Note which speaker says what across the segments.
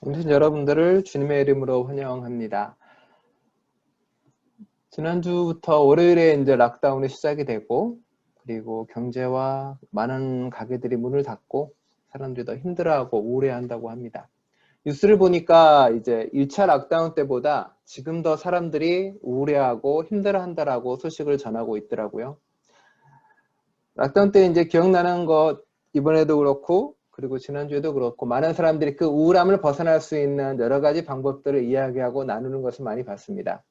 Speaker 1: 아무튼 여러분들을 주님의 이름으로 환영합니다. 지난주부터 월요일에 이제 락다운이 시작이 되고, 그리고 경제와 많은 가게들이 문을 닫고 사람들이 더 힘들어하고 우울해한다고 합니다. 뉴스를 보니까 이제 1차 락다운 때보다 지금 더 사람들이 우울해하고 힘들어한다라고 소식을 전하고 있더라고요. 락다운 때 이제 기억나는 것 이번에도 그렇고 그리고 지난주에도 그렇고 많은 사람들이 그 우울함을 벗어날 수 있는 여러 가지 방법들을 이야기하고 나누는 것을 많이 봤습니다.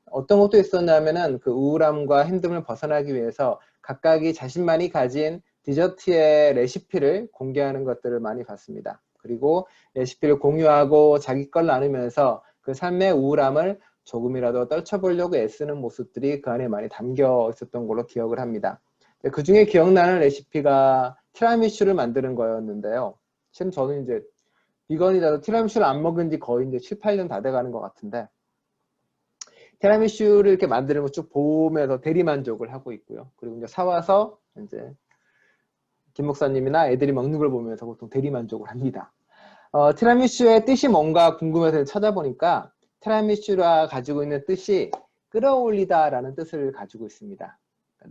Speaker 1: 어떤 것도 있었냐면은 그 우울함과 힘듦을 벗어나기 위해서 각각이 자신만이 가진 디저트의 레시피를 공개하는 것들을 많이 봤습니다. 그리고 레시피를 공유하고 자기 걸 나누면서 그 삶의 우울함을 조금이라도 떨쳐보려고 애쓰는 모습들이 그 안에 많이 담겨 있었던 걸로 기억을 합니다. 그 중에 기억나는 레시피가 티라미슈를 만드는 거였는데요. 지금 저는 이제 비건이라도 티라미슈를 안 먹은 지 거의 이제 7, 8년 다 돼가는 것 같은데, 티라미슈를 이렇게 만드는 거 쭉 보면서 대리만족을 하고 있고요. 그리고 이제 사와서 이제 김 목사님이나 애들이 먹는 걸 보면서 보통 대리만족을 합니다. 티라미슈의 뜻이 뭔가 궁금해서 찾아보니까 티라미슈가 가지고 있는 뜻이 끌어올리다라는 뜻을 가지고 있습니다.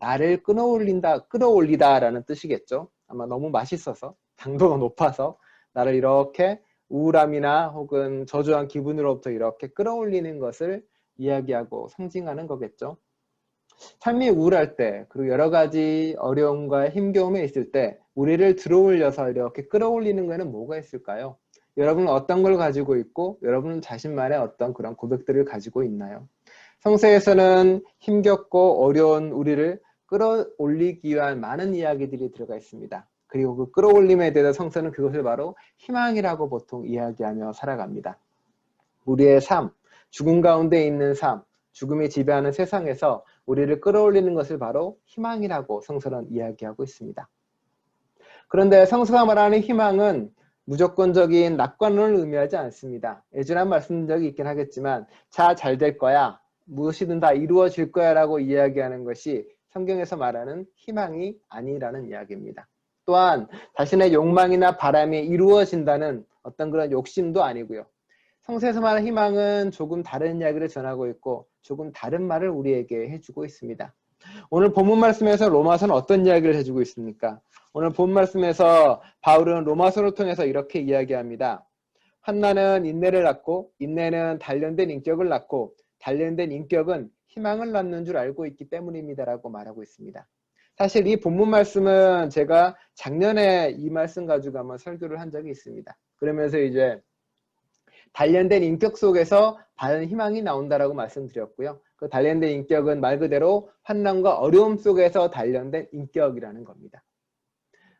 Speaker 1: 나를 끌어올리다라는 뜻이겠죠. 아마 너무 맛있어서, 당도가 높아서 나를 이렇게 우울함이나 혹은 저조한 기분으로부터 이렇게 끌어올리는 것을 이야기하고 상징하는 거겠죠. 삶이 우울할 때, 그리고 여러 가지 어려움과 힘겨움에 있을 때 우리를 들어올려서 이렇게 끌어올리는 것에는 뭐가 있을까요? 여러분은 어떤 걸 가지고 있고 여러분은 자신만의 어떤 그런 고백들을 가지고 있나요? 성서에서는 힘겹고 어려운 우리를 끌어올리기 위한 많은 이야기들이 들어가 있습니다. 그리고 그 끌어올림에 대해서 성서는 그것을 바로 희망이라고 보통 이야기하며 살아갑니다. 우리의 삶, 죽음 가운데 있는 삶, 죽음이 지배하는 세상에서 우리를 끌어올리는 것을 바로 희망이라고 성서는 이야기하고 있습니다. 그런데 성서가 말하는 희망은 무조건적인 낙관론을 의미하지 않습니다. 예전에 말씀드린 적이 있긴 하겠지만 잘 될 거야, 무엇이든 다 이루어질 거야 라고 이야기하는 것이 성경에서 말하는 희망이 아니라는 이야기입니다. 또한 자신의 욕망이나 바람이 이루어진다는 어떤 그런 욕심도 아니고요. 성서에서 말하는 희망은 조금 다른 이야기를 전하고 있고 조금 다른 말을 우리에게 해주고 있습니다. 오늘 본문 말씀에서 로마서는 어떤 이야기를 해주고 있습니까? 오늘 본 말씀에서 바울은 로마서를 통해서 이렇게 이야기합니다. 환난은 인내를 낳고 인내는 단련된 인격을 낳고 단련된 인격은 희망을 낳는 줄 알고 있기 때문입니다라고 말하고 있습니다. 사실 이 본문 말씀은 제가 작년에 이 말씀 가지고 한번 설교를 한 적이 있습니다. 그러면서 이제 단련된 인격 속에서 바른 희망이 나온다라고 말씀드렸고요. 그 단련된 인격은 말 그대로 환난과 어려움 속에서 단련된 인격이라는 겁니다.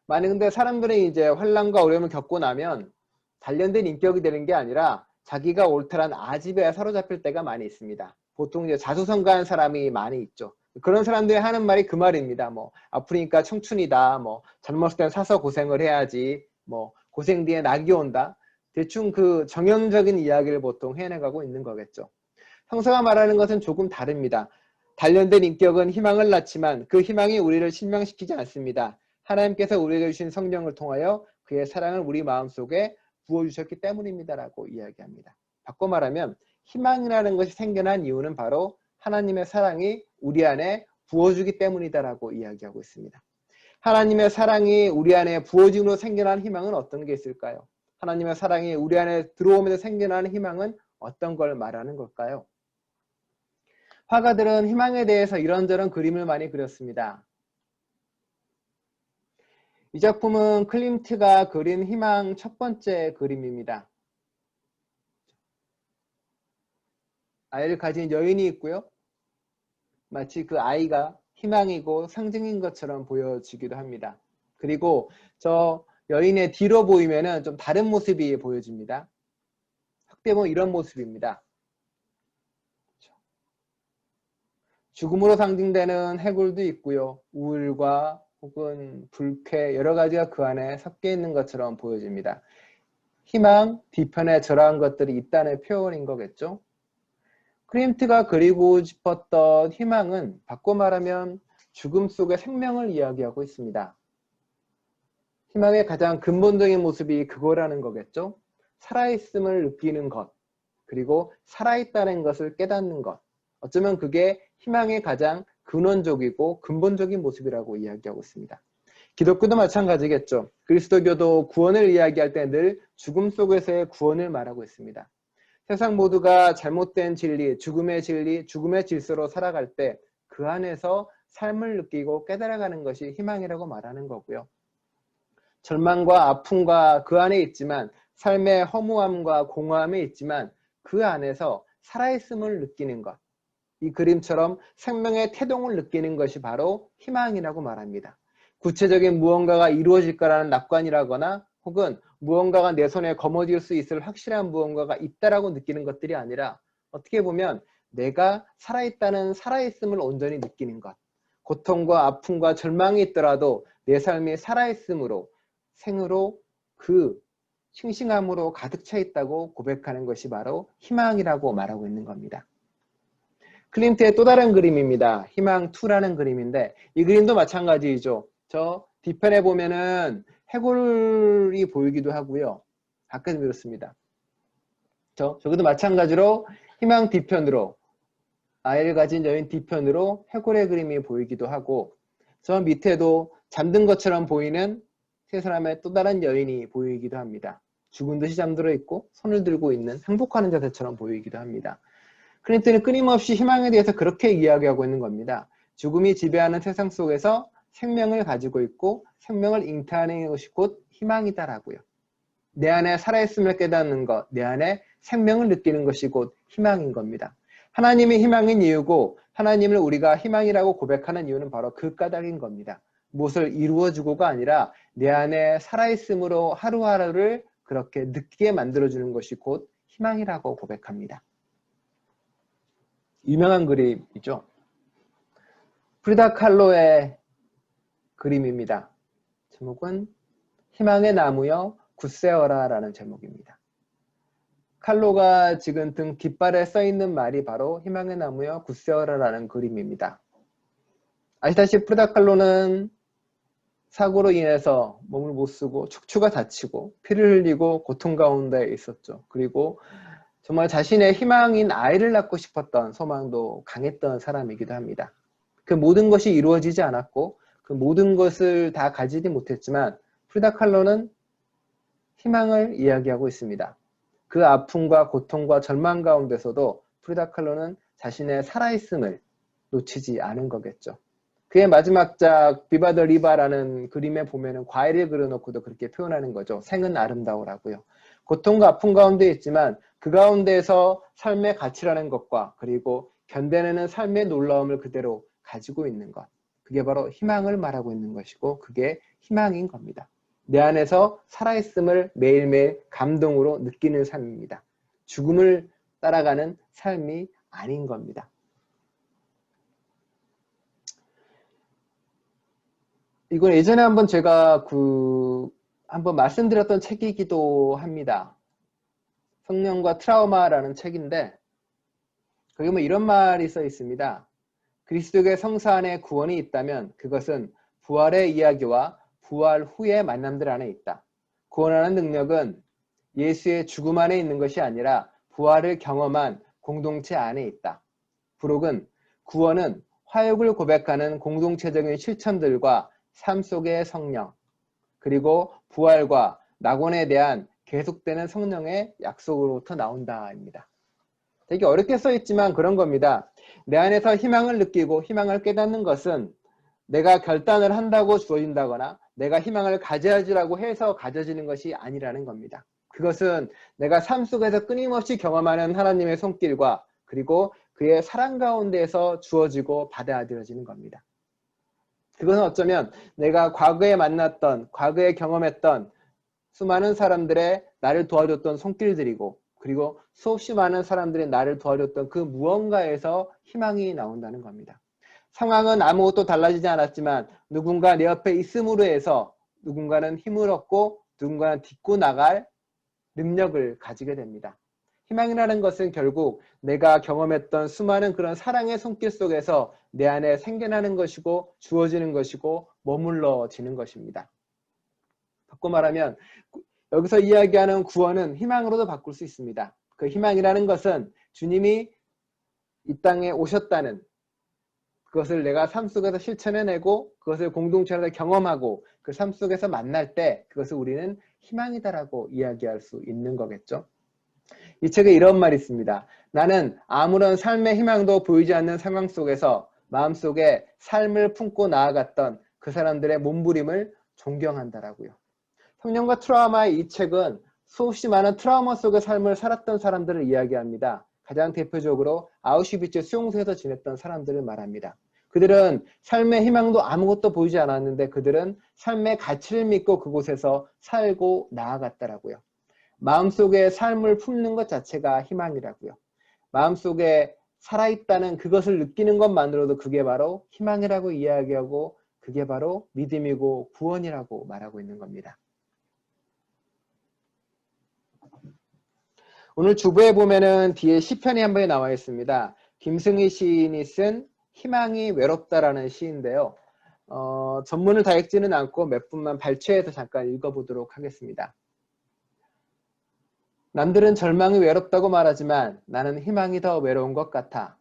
Speaker 1: 근데 사람들이 이제 환난과 어려움을 겪고 나면 단련된 인격이 되는 게 아니라 자기가 옳다란 아집에 사로잡힐 때가 많이 있습니다. 보통 이제 자수성가한 사람이 많이 있죠. 그런 사람들이 하는 말이 그 말입니다. 뭐 아프니까 청춘이다. 뭐 젊었을 땐 사서 고생을 해야지. 뭐 고생 뒤에 낙이 온다. 대충 그 정형적인 이야기를 보통 해내가고 있는 거겠죠. 성서가 말하는 것은 조금 다릅니다. 단련된 인격은 희망을 낳지만 그 희망이 우리를 실망시키지 않습니다. 하나님께서 우리에게 주신 성령을 통하여 그의 사랑을 우리 마음속에 부어주셨기 때문입니다라고 이야기합니다. 바꿔 말하면 희망이라는 것이 생겨난 이유는 바로 하나님의 사랑이 우리 안에 부어주기 때문이다라고 이야기하고 있습니다. 하나님의 사랑이 우리 안에 부어짐으로 생겨난 희망은 어떤 게 있을까요? 하나님의 사랑이 우리 안에 들어오면서 생겨나는 희망은 어떤 걸 말하는 걸까요? 화가들은 희망에 대해서 이런저런 그림을 많이 그렸습니다. 이 작품은 클림트가 그린 희망 첫 번째 그림입니다. 아이를 가진 여인이 있고요. 마치 그 아이가 희망이고 상징인 것처럼 보여지기도 합니다. 그리고 저 여인의 뒤로 보이면은 좀 다른 모습이 보여집니다. 확대 보면 이런 모습입니다. 죽음으로 상징되는 해골도 있고요. 우울과 혹은 불쾌 여러 가지가 그 안에 섞여 있는 것처럼 보여집니다. 희망, 뒤편에 저러한 것들이 있다는 표현인 거겠죠. 클림트가 그리고 싶었던 희망은 바꿔 말하면 죽음 속의 생명을 이야기하고 있습니다. 희망의 가장 근본적인 모습이 그거라는 거겠죠. 살아있음을 느끼는 것, 그리고 살아있다는 것을 깨닫는 것, 어쩌면 그게 희망의 가장 근원적이고 근본적인 모습이라고 이야기하고 있습니다. 기독교도 마찬가지겠죠. 그리스도교도 구원을 이야기할 때 늘 죽음 속에서의 구원을 말하고 있습니다. 세상 모두가 잘못된 진리, 죽음의 질서로 살아갈 때 그 안에서 삶을 느끼고 깨달아가는 것이 희망이라고 말하는 거고요. 절망과 아픔과 그 안에 있지만, 삶의 허무함과 공허함에 있지만 그 안에서 살아있음을 느끼는 것, 이 그림처럼 생명의 태동을 느끼는 것이 바로 희망이라고 말합니다. 구체적인 무언가가 이루어질 거라는 낙관이라거나 혹은 무언가가 내 손에 거머쥘 수 있을 확실한 무언가가 있다라고 느끼는 것들이 아니라, 어떻게 보면 내가 살아있다는 살아있음을 온전히 느끼는 것, 고통과 아픔과 절망이 있더라도 내 삶이 살아있음으로, 생으로, 그 싱싱함으로 가득 차 있다고 고백하는 것이 바로 희망이라고 말하고 있는 겁니다. 클림트의 또 다른 그림입니다. 희망2라는 그림인데, 이 그림도 마찬가지죠. 저 뒤편에 보면은 해골이 보이기도 하고요. 가끔 그렇습니다. 저기도 마찬가지로 희망 뒤편으로, 아이를 가진 여인 뒤편으로 해골의 그림이 보이기도 하고, 저 밑에도 잠든 것처럼 보이는 세 사람의 또 다른 여인이 보이기도 합니다. 죽은 듯이 잠들어 있고 손을 들고 있는 행복하는 자세처럼 보이기도 합니다. 클린트는 끊임없이 희망에 대해서 그렇게 이야기하고 있는 겁니다. 죽음이 지배하는 세상 속에서 생명을 가지고 있고 생명을 잉태하는 것이 곧 희망이다라고요. 내 안에 살아있음을 깨닫는 것, 내 안에 생명을 느끼는 것이 곧 희망인 겁니다. 하나님이 희망인 이유고, 하나님을 우리가 희망이라고 고백하는 이유는 바로 그 까닭인 겁니다. 무엇을 이루어주고가 아니라 내 안에 살아있음으로 하루하루를 그렇게 느끼게 만들어주는 것이 곧 희망이라고 고백합니다. 유명한 그림이죠. 프리다 칼로의 그림입니다. 제목은 희망의 나무여 굳세어라 라는 제목입니다. 칼로가 지금 등 깃발에 써있는 말이 바로 희망의 나무여 굳세어라 라는 그림입니다. 아시다시피 프리다 칼로는 사고로 인해서 몸을 못 쓰고 척추가 다치고 피를 흘리고 고통 가운데 있었죠. 그리고 정말 자신의 희망인 아이를 낳고 싶었던 소망도 강했던 사람이기도 합니다. 그 모든 것이 이루어지지 않았고 그 모든 것을 다 가지지 못했지만 프리다 칼로는 희망을 이야기하고 있습니다. 그 아픔과 고통과 절망 가운데서도 프리다 칼로는 자신의 살아있음을 놓치지 않은 거겠죠. 그의 마지막 작 비바 더 리바라는 그림에 보면은 과일을 그려놓고도 그렇게 표현하는 거죠. 생은 아름다우라고요. 고통과 아픔 가운데 있지만 그 가운데에서 삶의 가치라는 것과 그리고 견뎌내는 삶의 놀라움을 그대로 가지고 있는 것, 그게 바로 희망을 말하고 있는 것이고 그게 희망인 겁니다. 내 안에서 살아있음을 매일매일 감동으로 느끼는 삶입니다. 죽음을 따라가는 삶이 아닌 겁니다. 이건 예전에 한번 제가 한번 말씀드렸던 책이기도 합니다. 성령과 트라우마라는 책인데 거기 뭐 이런 말이 써 있습니다. 그리스도의 성사 안에 구원이 있다면 그것은 부활의 이야기와 부활 후의 만남들 안에 있다. 구원하는 능력은 예수의 죽음 안에 있는 것이 아니라 부활을 경험한 공동체 안에 있다. 부록은 구원은 화욕을 고백하는 공동체적인 실천들과 삶 속의 성령, 그리고 부활과 낙원에 대한 계속되는 성령의 약속으로부터 나온다입니다. 되게 어렵게 써있지만 그런 겁니다. 내 안에서 희망을 느끼고 희망을 깨닫는 것은 내가 결단을 한다고 주어진다거나 내가 희망을 가져야지라고 해서 가져지는 것이 아니라는 겁니다. 그것은 내가 삶 속에서 끊임없이 경험하는 하나님의 손길과 그리고 그의 사랑 가운데에서 주어지고 받아들여지는 겁니다. 그것은 어쩌면 내가 과거에 만났던, 과거에 경험했던 수많은 사람들의 나를 도와줬던 손길들이고 그리고 수없이 많은 사람들이 나를 도와줬던 그 무언가에서 희망이 나온다는 겁니다. 상황은 아무것도 달라지지 않았지만 누군가 내 옆에 있음으로 해서 누군가는 힘을 얻고 누군가는 딛고 나갈 능력을 가지게 됩니다. 희망이라는 것은 결국 내가 경험했던 수많은 그런 사랑의 손길 속에서 내 안에 생겨나는 것이고 주어지는 것이고 머물러지는 것입니다. 바꿔 말하면 여기서 이야기하는 구원은 희망으로도 바꿀 수 있습니다. 그 희망이라는 것은 주님이 이 땅에 오셨다는 그것을 내가 삶 속에서 실천해내고 그것을 공동체에서 경험하고 그 삶 속에서 만날 때 그것을 우리는 희망이다라고 이야기할 수 있는 거겠죠. 이 책에 이런 말이 있습니다. 나는 아무런 삶의 희망도 보이지 않는 상황 속에서 마음속에 삶을 품고 나아갔던 그 사람들의 몸부림을 존경한다라고요. 성령과 트라우마의 이 책은 수없이 많은 트라우마 속의 삶을 살았던 사람들을 이야기합니다. 가장 대표적으로 아우슈비츠 수용소에서 지냈던 사람들을 말합니다. 그들은 삶의 희망도 아무것도 보이지 않았는데 그들은 삶의 가치를 믿고 그곳에서 살고 나아갔다라고요. 마음속에 삶을 품는 것 자체가 희망이라고요. 마음속에 살아있다는 그것을 느끼는 것만으로도 그게 바로 희망이라고 이야기하고 그게 바로 믿음이고 구원이라고 말하고 있는 겁니다. 오늘 주부에 보면은 뒤에 시편이 한 번에 나와 있습니다. 김승희 시인이 쓴 희망이 외롭다라는 시인데요. 전문을 다 읽지는 않고 몇 분만 발췌해서 잠깐 읽어보도록 하겠습니다. 남들은 절망이 외롭다고 말하지만 나는 희망이 더 외로운 것 같아.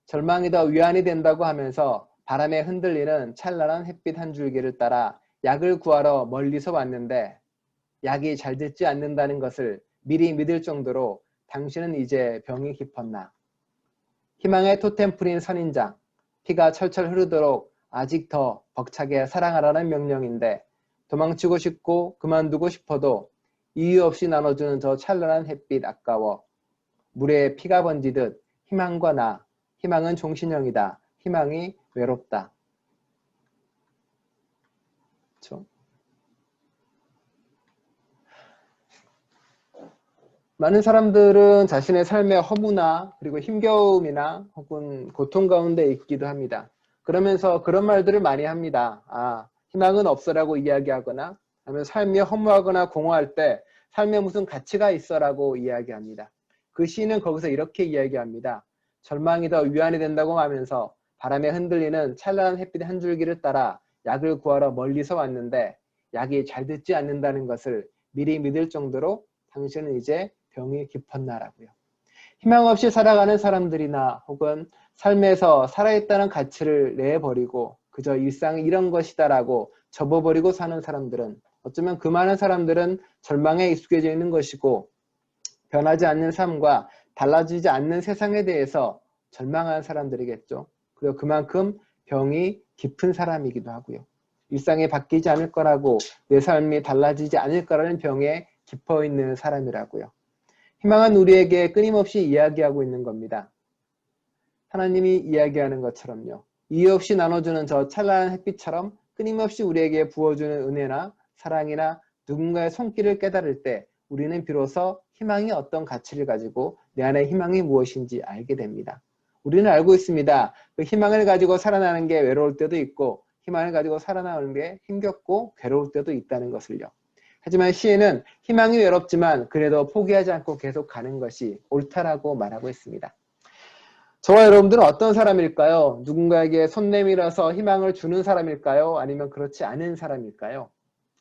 Speaker 1: 절망이 더 위안이 된다고 하면서 바람에 흔들리는 찬란한 햇빛 한 줄기를 따라 약을 구하러 멀리서 왔는데 약이 잘 듣지 않는다는 것을 미리 믿을 정도로 당신은 이제 병이 깊었나. 희망의 토템풀인 선인장, 피가 철철 흐르도록 아직 더 벅차게 사랑하라는 명령인데 도망치고 싶고 그만두고 싶어도 이유 없이 나눠주는 저 찬란한 햇빛 아까워. 물에 피가 번지듯 희망과 나, 희망은 종신형이다. 희망이 외롭다. 그렇죠? 많은 사람들은 자신의 삶의 허무나 그리고 힘겨움이나 혹은 고통 가운데 있기도 합니다. 그러면서 그런 말들을 많이 합니다. 희망은 없어라고 이야기하거나 아니면 삶이 허무하거나 공허할 때 삶에 무슨 가치가 있어라고 이야기합니다. 그 시인은 거기서 이렇게 이야기합니다. 절망이 더 위안이 된다고 하면서 바람에 흔들리는 찬란한 햇빛 한 줄기를 따라 약을 구하러 멀리서 왔는데 약이 잘 듣지 않는다는 것을 미리 믿을 정도로 당신은 이제 병이 깊었나라고요. 희망 없이 살아가는 사람들이나 혹은 삶에서 살아있다는 가치를 내버리고 그저 일상이 이런 것이다라고 접어버리고 사는 사람들은 어쩌면 그 많은 사람들은 절망에 익숙해져 있는 것이고 변하지 않는 삶과 달라지지 않는 세상에 대해서 절망한 사람들이겠죠. 그리고 그만큼 병이 깊은 사람이기도 하고요. 일상이 바뀌지 않을 거라고 내 삶이 달라지지 않을 거라는 병에 깊어 있는 사람이라고요. 희망은 우리에게 끊임없이 이야기하고 있는 겁니다. 하나님이 이야기하는 것처럼요. 이유 없이 나눠주는 저 찬란한 햇빛처럼 끊임없이 우리에게 부어주는 은혜나 사랑이나 누군가의 손길을 깨달을 때 우리는 비로소 희망이 어떤 가치를 가지고 내 안에 희망이 무엇인지 알게 됩니다. 우리는 알고 있습니다. 그 희망을 가지고 살아나는 게 외로울 때도 있고 희망을 가지고 살아나는 게 힘겹고 괴로울 때도 있다는 것을요. 하지만 시인은 희망이 외롭지만 그래도 포기하지 않고 계속 가는 것이 옳다라고 말하고 있습니다. 저와 여러분들은 어떤 사람일까요? 누군가에게 손 내밀어서 희망을 주는 사람일까요? 아니면 그렇지 않은 사람일까요?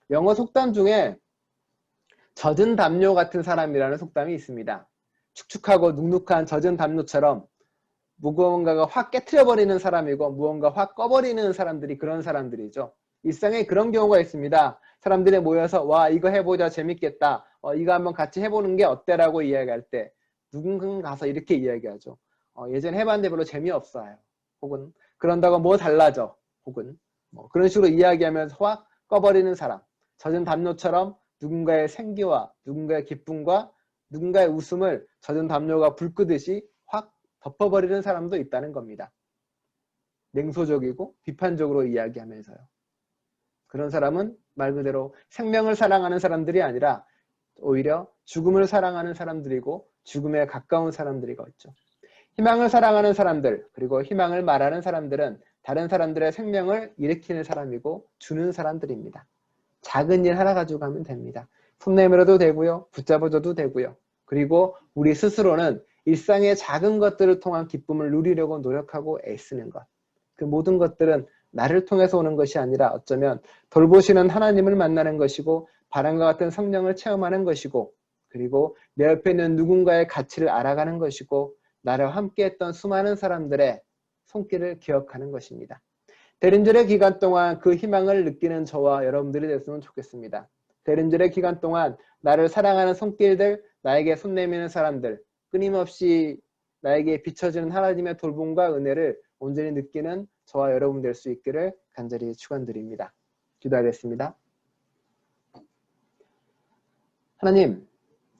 Speaker 1: 영어 속담 중에 젖은 담요 같은 사람이라는 속담이 있습니다. 축축하고 눅눅한 젖은 담요처럼 무언가가 확 깨트려버리는 사람이고 무언가 확 꺼버리는 사람들이 그런 사람들이죠. 일상에 그런 경우가 있습니다. 사람들이 모여서 와 이거 해보자 재밌겠다. 이거 한번 같이 해보는 게 어때라고 이야기할 때 누군가 가서 이렇게 이야기하죠. 예전에 해봤는데 별로 재미없어요. 혹은 그런다고 뭐 달라져. 혹은 그런 식으로 이야기하면서 확 꺼버리는 사람. 젖은 담요처럼 누군가의 생기와 누군가의 기쁨과 누군가의 웃음을 젖은 담요가 불 끄듯이 확 덮어버리는 사람도 있다는 겁니다. 냉소적이고 비판적으로 이야기하면서요. 그런 사람은 말 그대로 생명을 사랑하는 사람들이 아니라 오히려 죽음을 사랑하는 사람들이고 죽음에 가까운 사람들이겠죠. 희망을 사랑하는 사람들 그리고 희망을 말하는 사람들은 다른 사람들의 생명을 일으키는 사람이고 주는 사람들입니다. 작은 일 하나 가지고 가면 됩니다. 손 내밀어도 되고요. 붙잡아줘도 되고요. 그리고 우리 스스로는 일상의 작은 것들을 통한 기쁨을 누리려고 노력하고 애쓰는 것. 그 모든 것들은 나를 통해서 오는 것이 아니라 어쩌면 돌보시는 하나님을 만나는 것이고 바람과 같은 성령을 체험하는 것이고, 그리고 내 옆에 있는 누군가의 가치를 알아가는 것이고, 나를 함께했던 수많은 사람들의 손길을 기억하는 것입니다. 대림절의 기간 동안 그 희망을 느끼는 저와 여러분들이 됐으면 좋겠습니다. 대림절의 기간 동안 나를 사랑하는 손길들, 나에게 손 내미는 사람들, 끊임없이 나에게 비춰지는 하나님의 돌봄과 은혜를 온전히 느끼는 저와 여러분 될 수 있기를 간절히 축원드립니다. 기도하겠습니다. 하나님,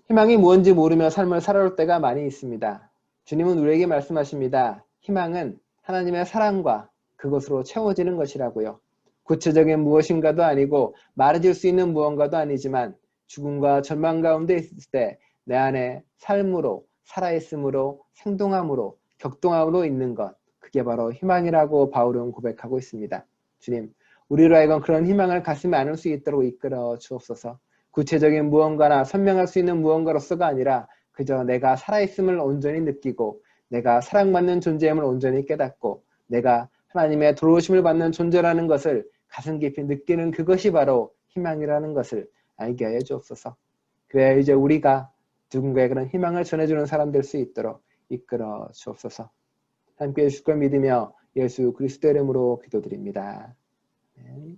Speaker 1: 희망이 무엇인지 모르며 삶을 살아올 때가 많이 있습니다. 주님은 우리에게 말씀하십니다. 희망은 하나님의 사랑과 그것으로 채워지는 것이라고요. 구체적인 무엇인가도 아니고 말해줄 수 있는 무언가도 아니지만 죽음과 절망 가운데 있을 때 내 안에 삶으로, 살아있음으로, 생동함으로, 격동함으로 있는 것, 그게 바로 희망이라고 바울은 고백하고 있습니다. 주님, 우리로 하여금 그런 희망을 가슴에 안을 수 있도록 이끌어 주옵소서. 구체적인 무언가나 설명할 수 있는 무언가로서가 아니라 그저 내가 살아있음을 온전히 느끼고 내가 사랑받는 존재임을 온전히 깨닫고 내가 하나님의 도우심을 받는 존재라는 것을 가슴 깊이 느끼는 그것이 바로 희망이라는 것을 알게 하여 주옵소서. 그래야 이제 우리가 누군가의 그런 희망을 전해주는 사람 될 수 있도록 이끌어 주옵소서. 함께해 주실 걸 믿으며 예수 그리스도의 이름으로 기도드립니다. 네.